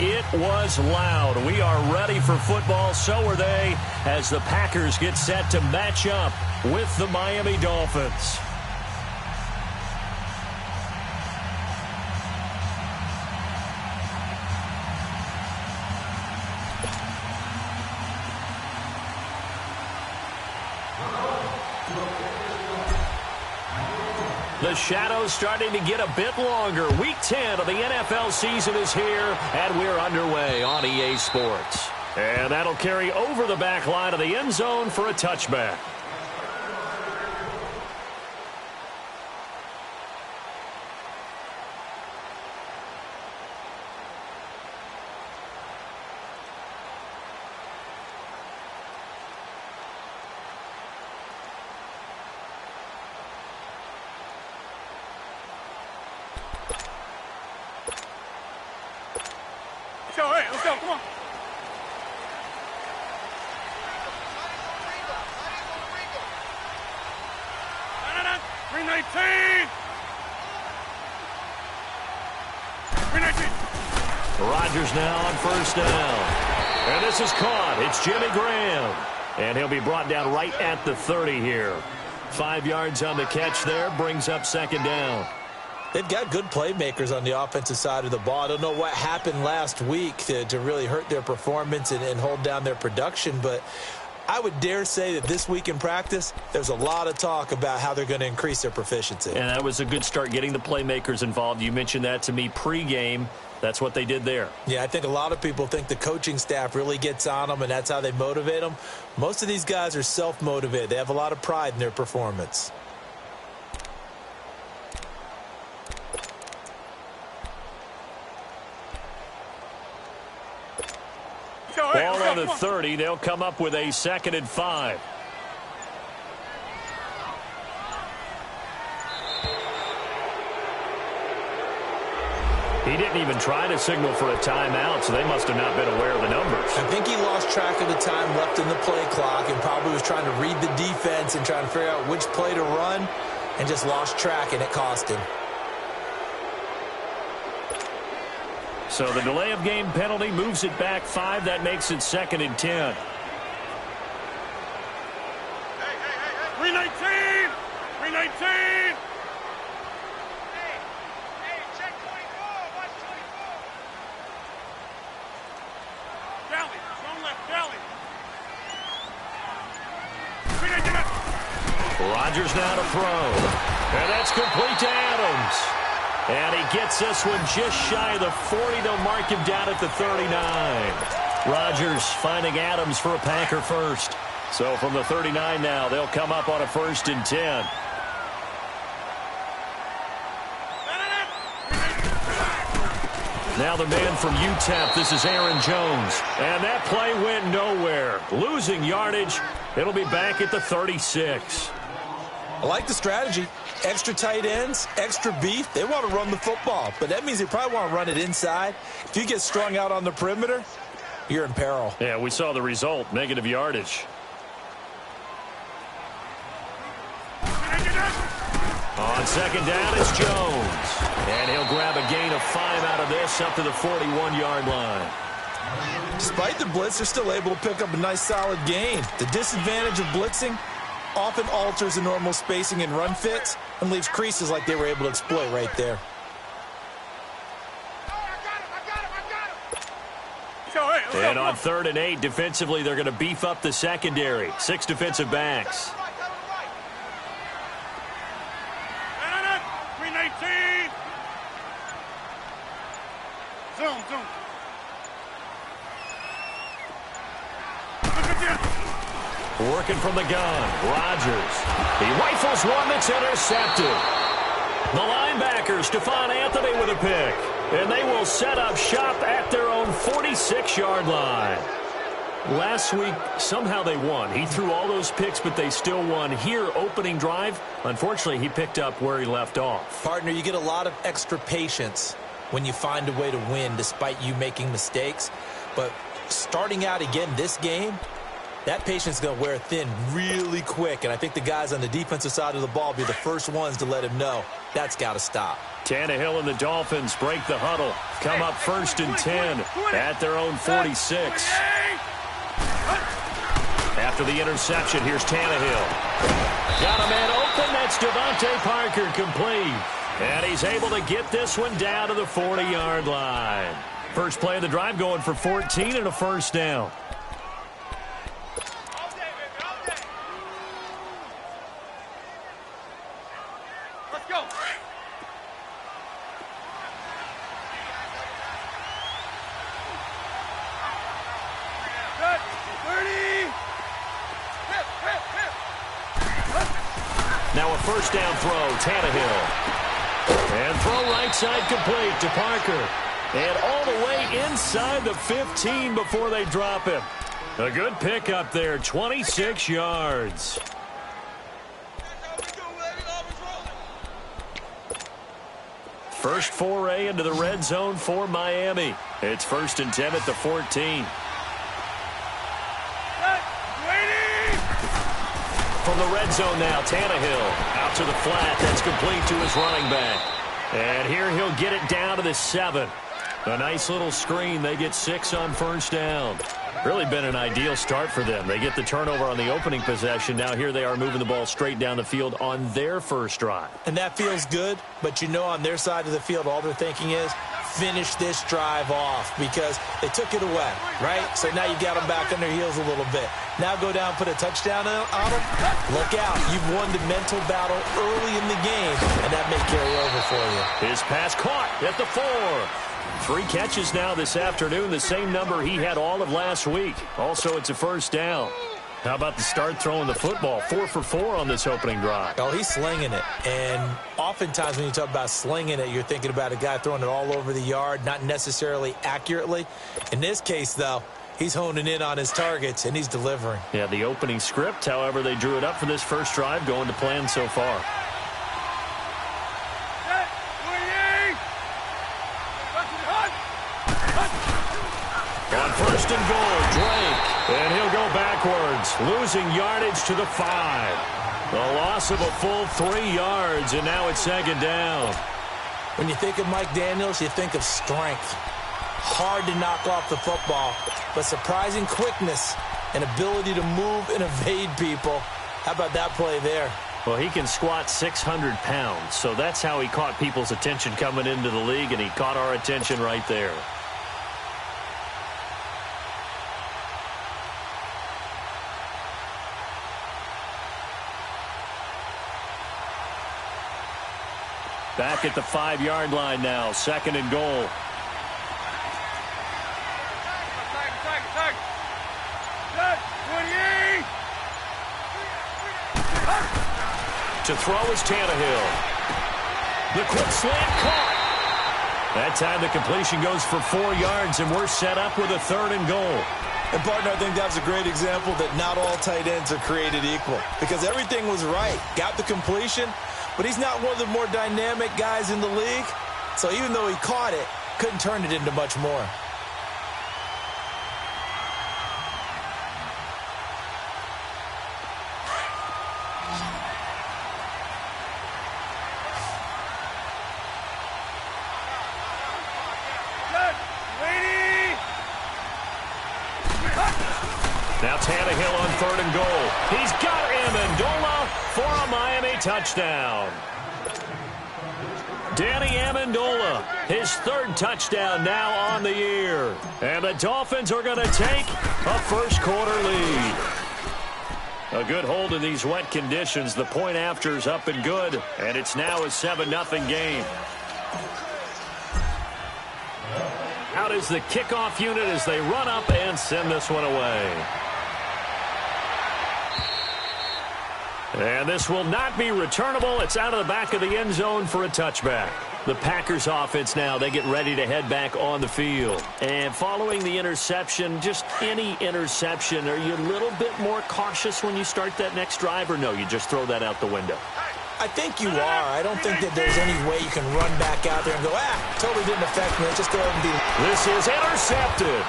it was loud. We are ready for football. So are they as the Packers get set to match up with the Miami Dolphins. The shadow's starting to get a bit longer. Week 10 of the NFL season is here, and we're underway on EA Sports. And that'll carry over the back line of the end zone for a touchback. Let's go, come on. 319. 319. Rodgers now on first down. And this is caught. It's Jimmy Graham. And he'll be brought down right at the 30 here. 5 yards on the catch there. Brings up second down. They've got good playmakers on the offensive side of the ball. I don't know what happened last week to really hurt their performance and hold down their production, but I would dare say that this week in practice, there's a lot of talk about how they're going to increase their proficiency. And that was a good start getting the playmakers involved. You mentioned that to me pregame. That's what they did there. Yeah, I think a lot of people think the coaching staff really gets on them, and that's how they motivate them. Most of these guys are self-motivated. They have a lot of pride in their performance. Ball on the 30. They'll come up with a 2nd and 5. He didn't even try to signal for a timeout, so they must have not been aware of the numbers. I think he lost track of the time left in the play clock and probably was trying to read the defense and trying to figure out which play to run and just lost track, and it cost him. So the delay of game penalty moves it back 5. That makes it 2nd and 10. 319! 319! Check 24! Watch 24! Galley! Zone left, Galley! 319! Rodgers now to throw. And that's complete to Adams. And he gets this one just shy of the 40. They'll mark him down at the 39. Rodgers finding Adams for a Packer first. So from the 39 now, they'll come up on a 1st and 10. Now the man from UTEP, this is Aaron Jones. And that play went nowhere. Losing yardage. It'll be back at the 36. I like the strategy. Extra tight ends, extra beef. They want to run the football, but that means they probably want to run it inside. If you get strung out on the perimeter, you're in peril. Yeah, we saw the result, negative yardage. On 2nd down, it's Jones. And he'll grab a gain of 5 out of this up to the 41-yard line. Despite the blitz, they're still able to pick up a nice solid gain. The disadvantage of blitzing often alters the normal spacing and run fits and leaves creases like they were able to exploit right there. And on 3rd and 8, defensively, they're going to beef up the secondary. 6 defensive backs. 319! Zoom. Working from the gun, Rodgers. He rifles one that's intercepted. The linebacker, Stephon Anthony with a pick. And they will set up shop at their own 46-yard line. Last week, somehow they won. He threw all those picks, but they still won. Here, opening drive, unfortunately, he picked up where he left off. Partner, you get a lot of extra patience when you find a way to win despite you making mistakes. But starting out again this game, that patience is going to wear thin really quick, and I think the guys on the defensive side of the ball will be the first ones to let him know that's got to stop. Tannehill and the Dolphins break the huddle. Come up 1st and 10 at their own 46. After the interception, here's Tannehill. Got a man open. That's Devontae Parker complete. And he's able to get this one down to the 40-yard line. First play of the drive going for 14 and a first down. Let's go. Good. 30. Now a first down throw, Tannehill. And throw right side complete to Parker. And all the way inside the 15 before they drop him. A good pickup there, 26 yards. First foray into the red zone for Miami. It's 1st and 10 at the 14. From the red zone now, Tannehill out to the flat. That's complete to his running back. And here he'll get it down to the 7. A nice little screen. They get 6 on first down. Really been an ideal start for them. They get the turnover on the opening possession. Now here they are moving the ball straight down the field on their first drive. And that feels good, but you know on their side of the field, all they're thinking is, finish this drive off because they took it away, right? So now you got them back on their heels a little bit. Now go down, put a touchdown on them. Look out. You've won the mental battle early in the game, and that may carry over for you. His pass caught at the 4. 3 catches now this afternoon, the same number he had all of last week. Also, it's a first down. How about the start throwing the football? 4 for 4 on this opening drive. Oh, he's slinging it. And oftentimes when you talk about slinging it, you're thinking about a guy throwing it all over the yard, not necessarily accurately. In this case, though, he's honing in on his targets, and he's delivering. Yeah, the opening script, however, they drew it up for this first drive, going to plan so far. On 1st and goal, Drake. And he'll go backwards, losing yardage to the 5. A loss of a full 3 yards, and now it's 2nd down. When you think of Mike Daniels, you think of strength. Hard to knock off the football, but surprising quickness and ability to move and evade people. How about that play there? Well, he can squat 600 pounds, so that's how he caught people's attention coming into the league, and he caught our attention right there. Back at the 5-yard line now, 2nd and goal. To throw is Tannehill. The quick slant caught. That time the completion goes for 4 yards, and we're set up with a 3rd and goal. And, partner, I think that was a great example that not all tight ends are created equal because everything was right. Got the completion, but he's not one of the more dynamic guys in the league. So even though he caught it, couldn't turn it into much more. Now Tannehill on 3rd and goal. He's got Amendola for a Miami touchdown. Danny Amendola, his 3rd touchdown now on the year. And the Dolphins are going to take a first-quarter lead. A good hold in these wet conditions. The point after is up and good, and it's now a 7-0 game. Out is the kickoff unit as they run up and send this one away. And this will not be returnable. It's out of the back of the end zone for a touchback. The Packers offense now, they get ready to head back on the field. And following the interception, just any interception, are you a little bit more cautious when you start that next drive, or no, you just throw that out the window? I think you are. I don't think that there's any way you can run back out there and go, totally didn't affect me. Let's just go ahead and be. This is intercepted.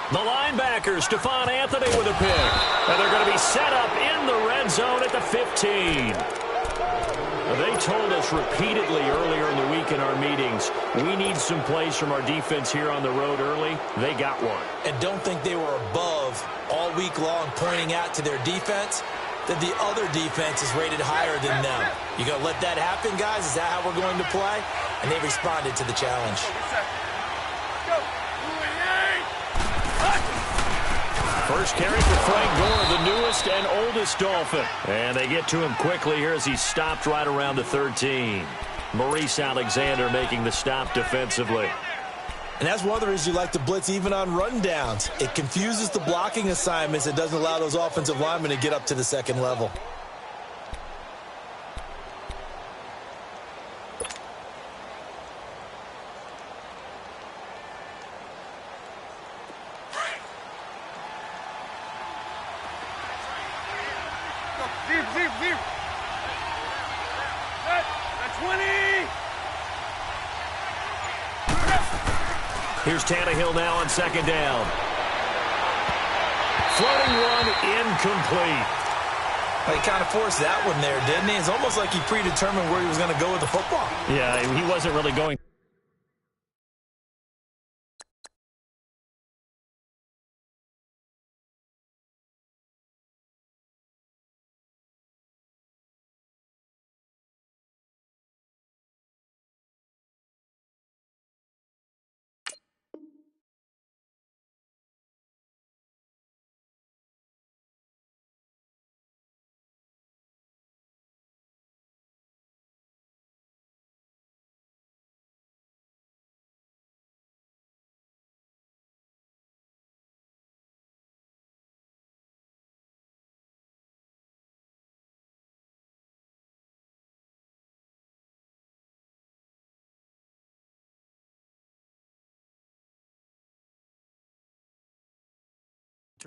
The linebacker, Stephon Anthony with a pick. And they're going to be set up in the red zone at the 15. They told us repeatedly earlier in the week in our meetings, we need some plays from our defense here on the road early. They got one. And don't think they were above all week long pointing out to their defense that the other defense is rated higher than them. You going to let that happen, guys? Is that how we're going to play? And they responded to the challenge. First carry for Frank Gore, the newest and oldest Dolphin. And they get to him quickly here as he stopped right around the 13. Maurice Alexander making the stop defensively. And that's one of the reasons you like to blitz even on rundowns. It confuses the blocking assignments. It doesn't allow those offensive linemen to get up to the second level. Here's Tannehill now on second down. Floating one, incomplete. Well, he kind of forced that one there, didn't he? It's almost like he predetermined where he was going to go with the football. Yeah, he wasn't really going.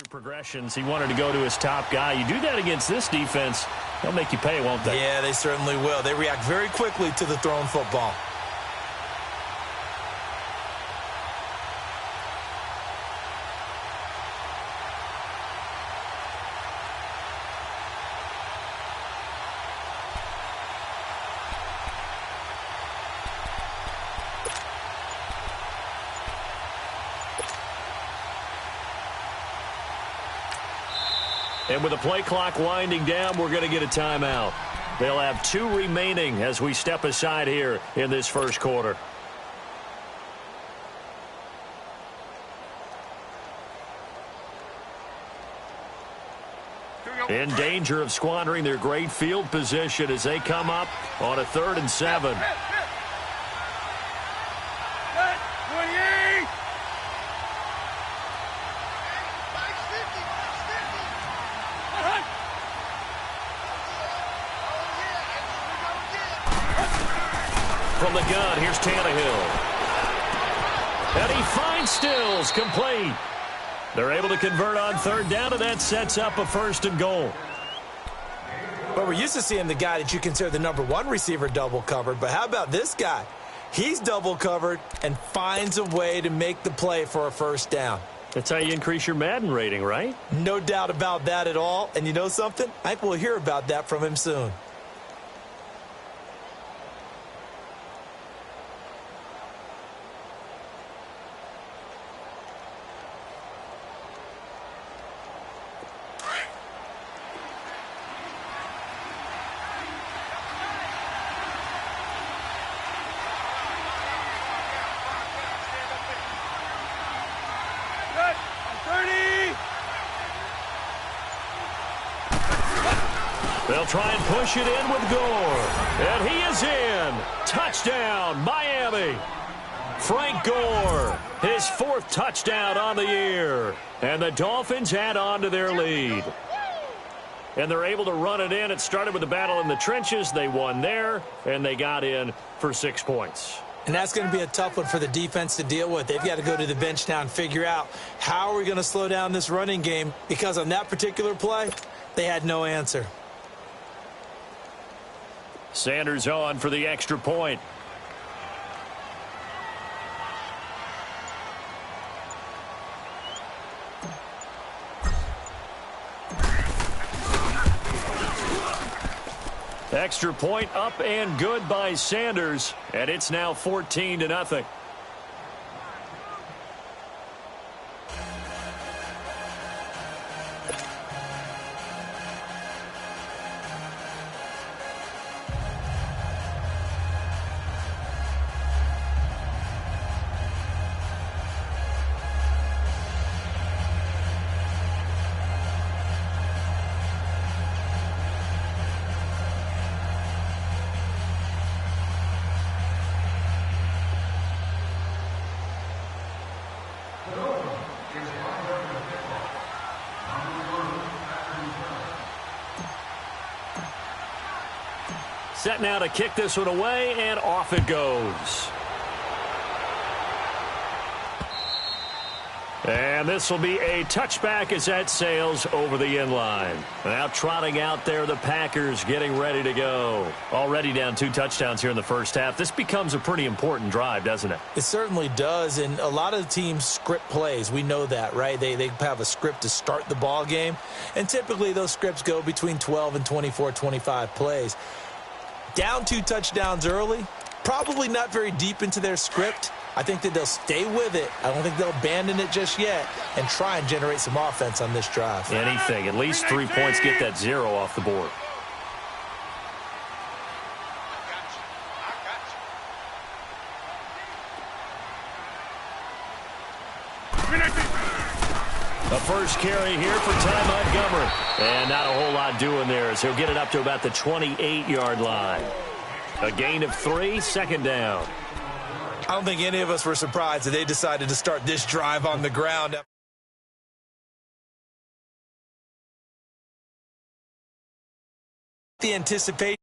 Progressions. He wanted to go to his top guy. You do that against this defense, they'll make you pay, won't they? Yeah, they certainly will. They react very quickly to the thrown football. And with the play clock winding down, we're going to get a timeout. They'll have 2 remaining as we step aside here in this first quarter. In danger of squandering their great field position as they come up on a 3rd and 7. From the gun, here's Tannehill. And he finds Stills, complete. They're able to convert on 3rd down, and that sets up a 1st and goal. But we're used to seeing the guy that you consider the #1 receiver double covered. But how about this guy? He's double covered and finds a way to make the play for a 1st down. That's how you increase your Madden rating, right? No doubt about that at all. And you know something? I think we'll hear about that from him soon. They'll try and push it in with Gore. And he is in. Touchdown, Miami. Frank Gore, his 4th touchdown on the year. And the Dolphins add on to their lead. And they're able to run it in. It started with a battle in the trenches. They won there, and they got in for 6 points. And that's going to be a tough one for the defense to deal with. They've got to go to the bench now and figure out how are we going to slow down this running game, because on that particular play, they had no answer. Sanders on for the extra point. Extra point up and good by Sanders, and it's now 14-0. Set now to kick this one away, and off it goes. And this will be a touchback as that sails over the end line. Now trotting out there, the Packers getting ready to go. Already down 2 touchdowns here in the first half. This becomes a pretty important drive, doesn't it? It certainly does, and a lot of the teams script plays. We know that, right? They have a script to start the ball game, and typically those scripts go between 12 and 24, 25 plays. Down 2 touchdowns early, probably not very deep into their script. I think that they'll stay with it. I don't think they'll abandon it just yet and try and generate some offense on this drive. Anything. At least 3 points, get that 0 off the board. A first carry here for Ty Montgomery. And not a whole lot doing there as he'll get it up to about the 28-yard line. A gain of 3, second down. I don't think any of us were surprised that they decided to start this drive on the ground. The anticipation.